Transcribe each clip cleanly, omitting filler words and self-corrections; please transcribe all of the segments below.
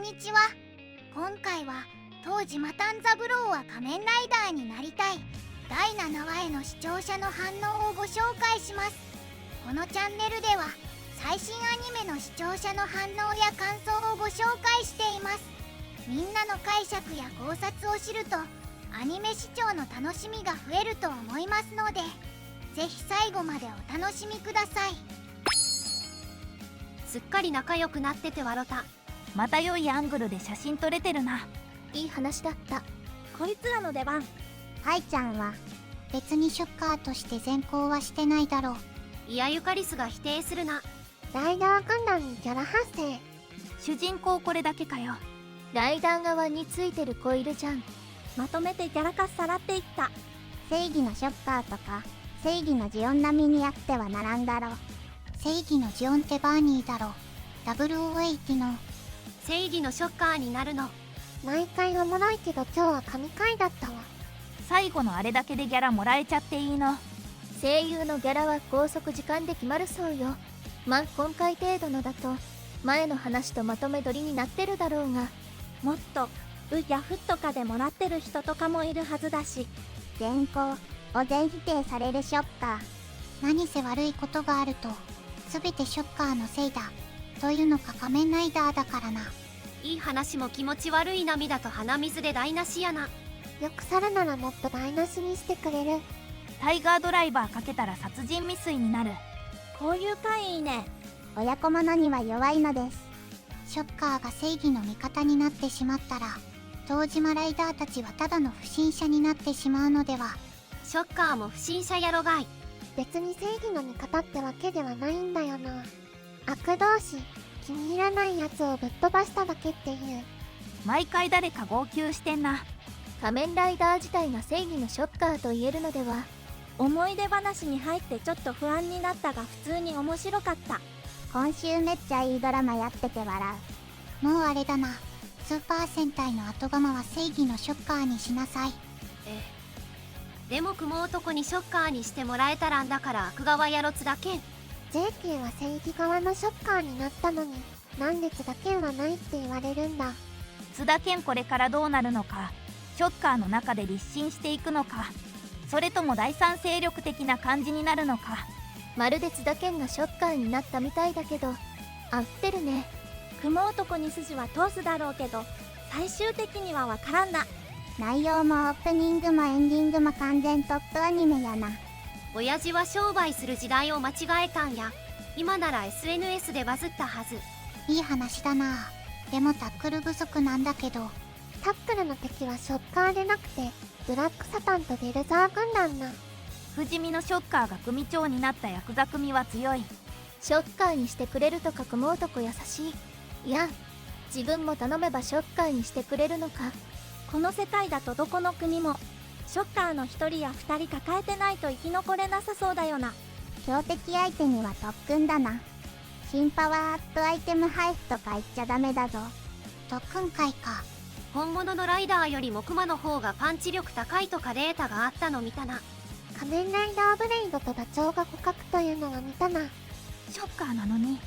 にちは。今回は当時マタンザブローは仮面ライダーになりたい第7話への視聴者の反応をご紹介します。このチャンネルでは最新アニメの視聴者の反応や感想をご紹介しています。みんなの解釈や考察を知るとアニメ視聴の楽しみが増えると思いますので、ぜひ最後までお楽しみください。すっかり仲良くなってて笑った。また良いアングルで写真撮れてるな。いい話だった。こいつらの出番。ハイちゃんは別にショッカーとして善行はしてないだろう。いや、ユカリスが否定するな。ライダー軍団にキャラ発生。主人公これだけかよ。ライダー側についてる子いるじゃん。まとめてギャラカスさらっていった。正義のショッカーとか正義のジオン並みにやってはならんだろう。正義のジオンってバーニーだろ。0080の正義のショッカーになるの。毎回おもろいけど今日は神回だったわ。最後のあれだけでギャラもらえちゃっていいの？声優のギャラは拘束時間で決まるそうよ。まあ今回程度のだと前の話とまとめ撮りになってるだろうが、もっとウヤフとかでもらってる人とかもいるはずだし。善行を全否定されるショッカー。何せ悪いことがあると全てショッカーのせいだというのか仮面ライダーだからな。いい話も気持ち悪い涙と鼻水で台無しやな。よく去るならもっと台無しにしてくれる。タイガードライバーかけたら殺人未遂になる。こういう回いいね。親子者には弱いのです。ショッカーが正義の味方になってしまったら東島ライダーたちはただの不審者になってしまうのでは。ショッカーも不審者やろがい。別に正義の味方ってわけではないんだよな。悪同士、気に入らないやつをぶっ飛ばしただけっていう。毎回誰か号泣してんな。仮面ライダー自体が正義のショッカーと言えるのでは。思い出話に入ってちょっと不安になったが普通に面白かった。今週めっちゃいいドラマやってて笑う。もうあれだな。スーパー戦隊の後釜は正義のショッカーにしなさい。でも雲男にショッカーにしてもらえたらんだから悪側やろつだけん。 JK は正義側のショッカーになったのになんで津田健はないって言われるんだ。津田健これからどうなるのか。ショッカーの中で立身していくのか、それとも第三勢力的な感じになるのか。まるで津田健がショッカーになったみたいだけど合ってるね。雲男に筋は通すだろうけど最終的にはわからんな。内容もオープニングもエンディングも完全トップアニメやな。親父は商売する時代を間違えたんや。今なら SNS でバズったはず。いい話だな。でもタックル不足なんだけど。タックルの敵はショッカーでなくてブラックサタンとベルザー軍団な。不死身のショッカーが組長になったヤクザ組は強い。ショッカーにしてくれるとか雲男優しい。いや、自分も頼めばショッカーにしてくれるのか。この世界だとどこの国もショッカーの1人や2人抱えてないと生き残れなさそうだよな。強敵相手には特訓だな。新パワーアップアイテム配布とか言っちゃダメだぞ。特訓会か。本物のライダーよりもクマの方がパンチ力高いとかデータがあったの見たな。仮面ライダーブレイドとダチョウが互角というのは見たな。ショッカーなのに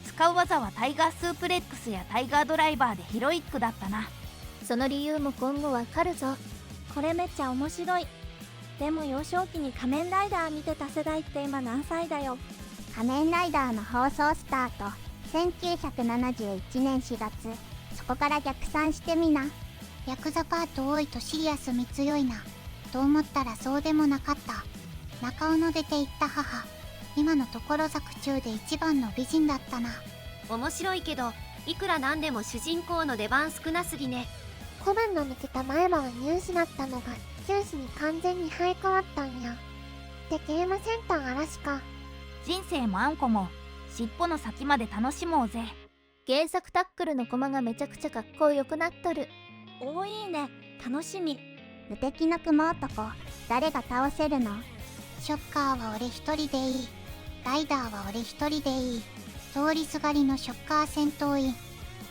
使う技はタイガースープレックスやタイガードライバーでヒロイックだったな。その理由も今後わかるぞ。これめっちゃ面白い。でも幼少期に仮面ライダー見てた世代って今何歳だよ。仮面ライダーの放送スタート1971年4月。そこから逆算してみな。ヤクザパート多いとシリアスみ強いなと思ったらそうでもなかった。中尾の出て行った母、今のところ作中で一番の美人だったな。面白いけどいくらなんでも主人公の出番少なすぎね。古文の抜けた前歯は入試だったのが九死に完全に生え変わったんや。でゲームセンター嵐か。人生もあんこも尻尾の先まで楽しもうぜ。原作タックルのコマがめちゃくちゃかっこよくなっとる。おいいね、楽しみ。無敵の雲男、誰が倒せるの？ショッカーは俺一人でいい。ライダーは俺一人でいい。通りすがりのショッカー戦闘員、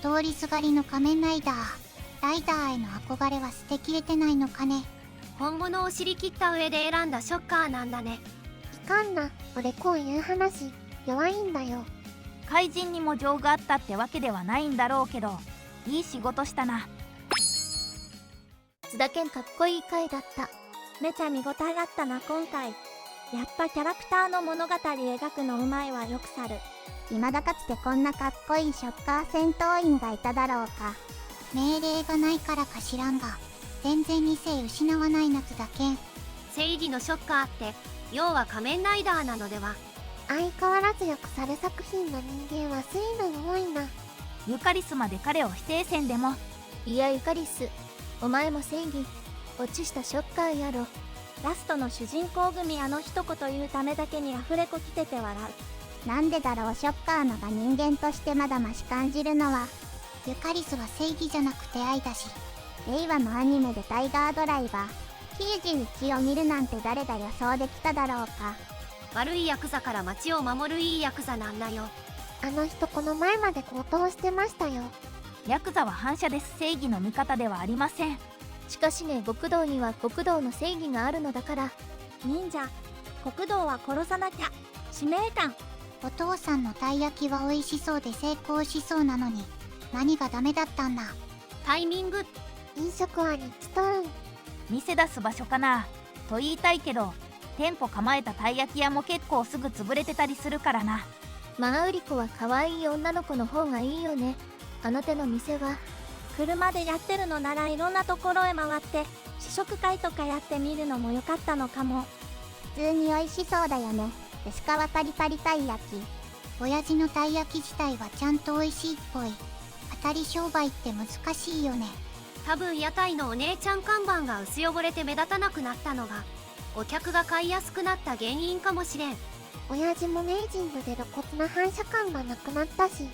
通りすがりの仮面ライダー。ライダーへの憧れは捨てきれてないのかね。本物を知りきった上で選んだショッカーなんだね。いかんな、俺こういう話弱いんだよ。怪人にも情があったってわけではないんだろうけど、いい仕事したな。津田健かっこいい回だった。めちゃ見応えあったな今回。やっぱキャラクターの物語描くのうまいはよくさる。未だかつてこんなかっこいいショッカー戦闘員がいただろうか。命令がないからか知らんが、全然理性失わない夏だけん。正義のショッカーって要は仮面ライダーなのでは。相変わらずよく猿作品の人間は水分多いな。ユカリスまで彼を否定せんでも。いやユカリス、お前も正義落ちしたショッカーやろ。ラストの主人公組あの一言言うためだけにアフレコ来てて笑う。なんでだろう、ショッカーのが人間としてまだまし感じるのは。ユカリスは正義じゃなくて愛だし。令和のアニメでタイガードライバー91を見るなんて誰が予想できただろうか。悪いヤクザから街を守るいいヤクザなんだよ。あの人この前まで強盗してましたよ。ヤクザは反射です。正義の味方ではありません。しかしね、極道には極道の正義があるのだから。忍者、国道は殺さなきゃ。使命感。お父さんのたい焼きは美味しそうで成功しそうなのに、何がダメだったんだ。タイミング。飲食はリッチトーン。店出す場所かなと言いたいけど、店舗構えたたい焼き屋も結構すぐ潰れてたりするからな。まあウリコは可愛い女の子の方がいいよね。あの手の店は。車でやってるのならいろんなところへ回って試食会とかやってみるのもよかったのかも。普通に美味しそうだよね。薄皮パリパリたい焼き。親父のたい焼き自体はちゃんと美味しいっぽい。当たり商売って難しいよね。多分屋台のお姉ちゃん看板が薄汚れて目立たなくなったのがお客が買いやすくなった原因かもしれん。親父もメイジングで露骨な反射感がなくなったし。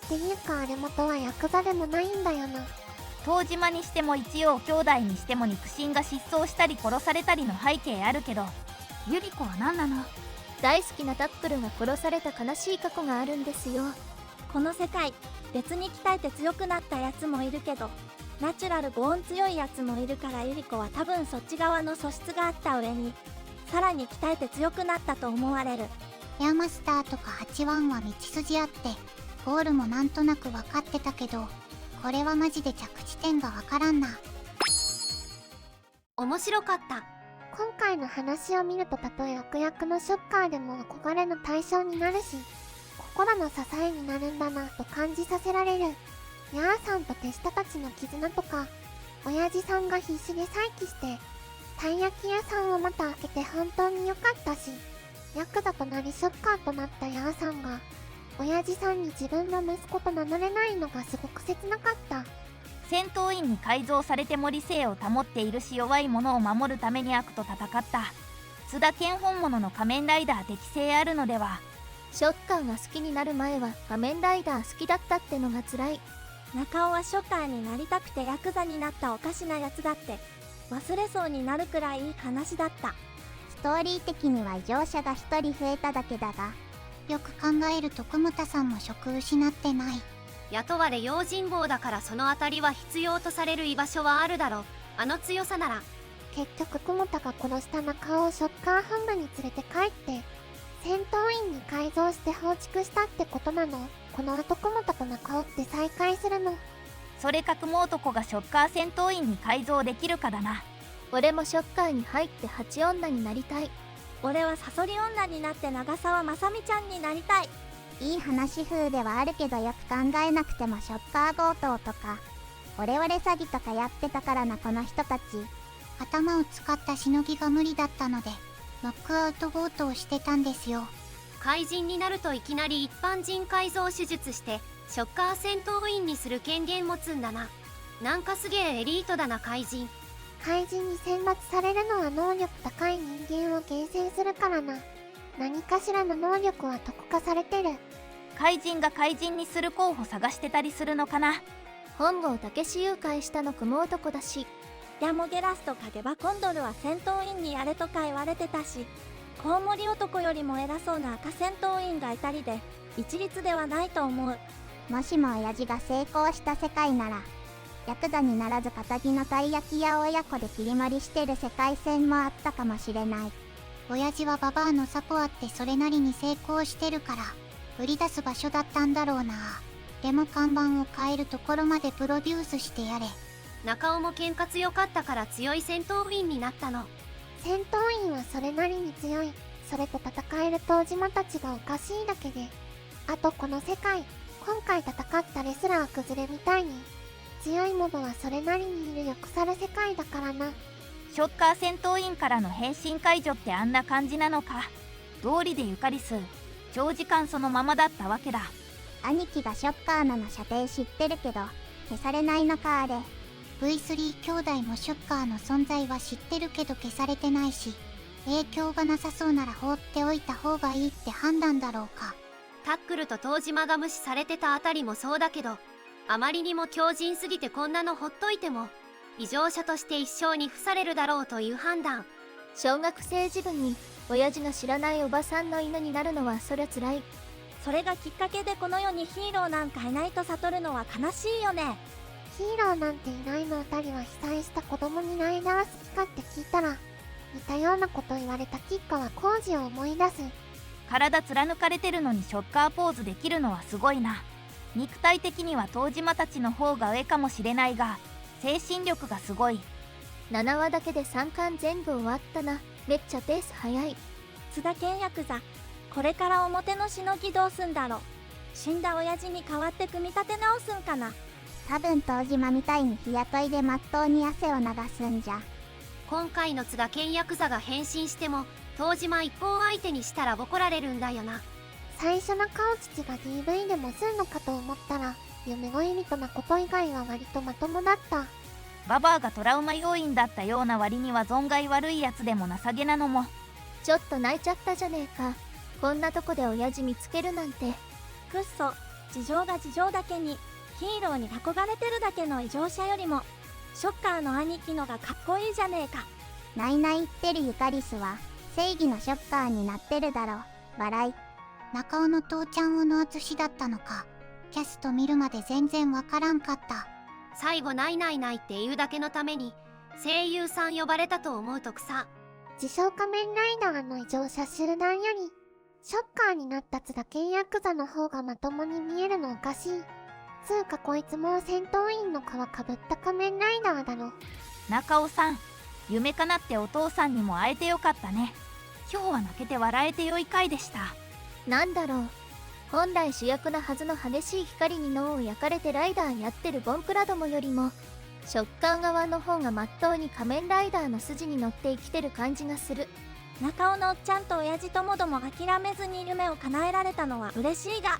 っていうかあれ元はヤクザでもないんだよな。東島にしても一応兄弟にしても肉親が失踪したり殺されたりの背景あるけど、ユリコは何なの。大好きなタックルが殺された悲しい過去があるんですよ。この世界、別に鍛えて強くなったやつもいるけど、ナチュラルゴーン強いやつもいるから、ユリコは多分そっち側の素質があった上にさらに鍛えて強くなったと思われる。エアマスターとか81は道筋あってゴールもなんとなく分かってたけど、これはマジで着地点が分からんな。面白かった。今回の話を見ると、たとえ悪役のショッカーでも憧れの対象になるし、心の支えになるんだなと感じさせられる。ヤーさんと手下たちの絆とか、親父さんが必死で再起してたい焼き屋さんをまた開けて本当に良かったし、ヤクザとなりショッカーとなったヤーさんが親父さんに自分の息子と名乗れないのがすごく切なかった。戦闘員に改造されても理性を保っているし、弱い者を守るために悪と戦った。津田健本物の仮面ライダー適性あるのでは。ショッカーが好きになる前は仮面ライダー好きだったってのが辛い。中尾はショッカーになりたくてヤクザになったおかしなやつだって忘れそうになるくらいいい話だった。ストーリー的には乗車が1人増えただけだが、よく考えると久保田さんも職失ってない。雇われ用心棒だからそのあたりは必要とされる居場所はあるだろう。あの強さなら。結局久保田が殺した中尾をショッカー本部に連れて帰って戦闘員に改造して放逐したってことなの。この後久保田と中尾って再会するの。それか雲男がショッカー戦闘員に改造できるかだな。俺もショッカーに入って八女になりたい。俺はサソリ女になって長澤まさみちゃんになりたい。いい話風ではあるけど、よく考えなくてもショッカー強盗とかオレオレ詐欺とかやってたからな、この人たち。頭を使ったしのぎが無理だったのでノックアウト強盗をしてたんですよ。怪人になるといきなり一般人改造手術してショッカー戦闘員にする権限持つんだな。なんかすげえエリートだな怪人。怪人に選抜されるのは能力高い人間を厳選するからな。何かしらの能力は特化されてる。怪人が怪人にする候補探してたりするのかな。本郷武史誘拐したの雲男だし。ヤモゲラスと影バコンドルは戦闘員にやれとか言われてたし、コウモリ男よりも偉そうな赤戦闘員がいたりで一律ではないと思う。もしも親父が成功した世界なら、ヤクザにならず堅気のたい焼き屋親子で切り盛りしてる世界線もあったかもしれない。親父はババアのサポあってそれなりに成功してるから売り出す場所だったんだろうな。でも看板を変えるところまでプロデュースしてやれ。中尾も喧嘩強かったから強い戦闘員になったの。戦闘員はそれなりに強い。それと戦える東島たちがおかしいだけで。あとこの世界、今回戦ったレスラー崩れみたいに強いモブはそれなりにいるよ腐る世界だからな。ショッカー戦闘員からの変身解除ってあんな感じなのか。道理でユカリス長時間そのままだったわけだ。兄貴がショッカーなの射程知ってるけど消されないのかあれ。 V3 兄弟もショッカーの存在は知ってるけど消されてないし、影響がなさそうなら放っておいた方がいいって判断だろうか。タックルと東島が無視されてたあたりもそうだけど、あまりにも強靭すぎてこんなのほっといても異常者として一生に付されるだろうという判断。小学生自分に親父の知らないおばさんの犬になるのはそりゃつらい。それがきっかけでこの世にヒーローなんかいないと悟るのは悲しいよね。ヒーローなんていないの。二人は被災した子供にライダー好きかって聞いたら似たようなこと言われた吉川浩司を思い出す。体貫かれてるのにショッカーポーズできるのはすごいな。肉体的には東島たちの方が上かもしれないが精神力がすごい。7話だけで3巻全部終わったな。めっちゃペース早い。津田健ヤクザ、これから表のしのぎどうすんだろ。死んだ親父に代わって組み立て直すんかな。多分東島みたいに日雇いでまっとうに汗を流すんじゃ。今回の津田健ヤクザが変身しても東島一本相手にしたらボコられるんだよな。最初の顔父が DV でもすんのかと思ったら夢恋人なこと以外は割とまともだった。ババアがトラウマ要因だったような割には存外悪いやつでも情けなのも。ちょっと泣いちゃったじゃねえか。こんなとこで親父見つけるなんて。くっそ、事情が事情だけにヒーローに憧れてるだけの異常者よりもショッカーの兄貴のがかっこいいじゃねえか。ないない言ってるユカリスは正義のショッカーになってるだろう。笑い。中尾の父ちゃんをの厚しだったのか。キャスト見るまで全然わからんかった。最後ないないないって言うだけのために声優さん呼ばれたと思うと草。自称仮面ライダーの異常者集団よりショッカーになった津田健ヤクザの方がまともに見えるのおかしい。つうかこいつも戦闘員の皮かぶった仮面ライダーだろ。中尾さん、夢かなってお父さんにも会えてよかったね。今日は泣けて笑えてよい回でした。なんだろう。本来主役なはずの激しい光に脳を焼かれてライダーやってるボンクラどもよりもショッカー側の方がまっとうに仮面ライダーの筋に乗って生きてる感じがする。中尾のおっちゃんと親父ともども諦めずに夢を叶えられたのは嬉しいが、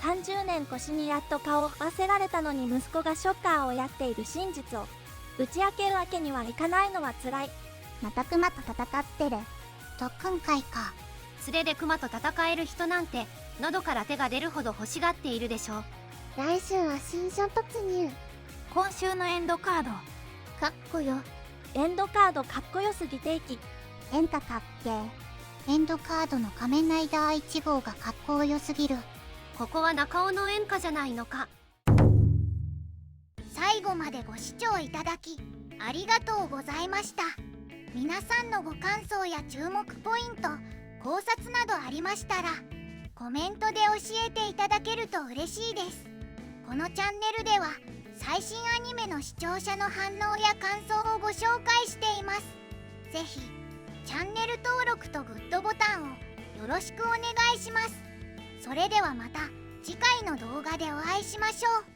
30年越しにやっと顔を合わせられたのに息子がショッカーをやっている真実を打ち明けるわけにはいかないのは辛い。またクマと戦ってる。特訓会か。素手でクマと戦える人なんて喉から手が出るほど欲しがっているでしょう。来週は新書突入。今週のエンドカード。かっこよ。エンドカードかっこよすぎ定期。演歌かっけー。エンドカードの仮面ライダー1号がかっこよすぎる。ここは中尾の演歌じゃないのか。最後までご視聴いただきありがとうございました。皆さんのご感想や注目ポイント、考察などありましたらコメントで教えていただけると嬉しいです。このチャンネルでは最新アニメの視聴者の反応や感想をご紹介しています。ぜひチャンネル登録とグッドボタンをよろしくお願いします。それではまた次回の動画でお会いしましょう。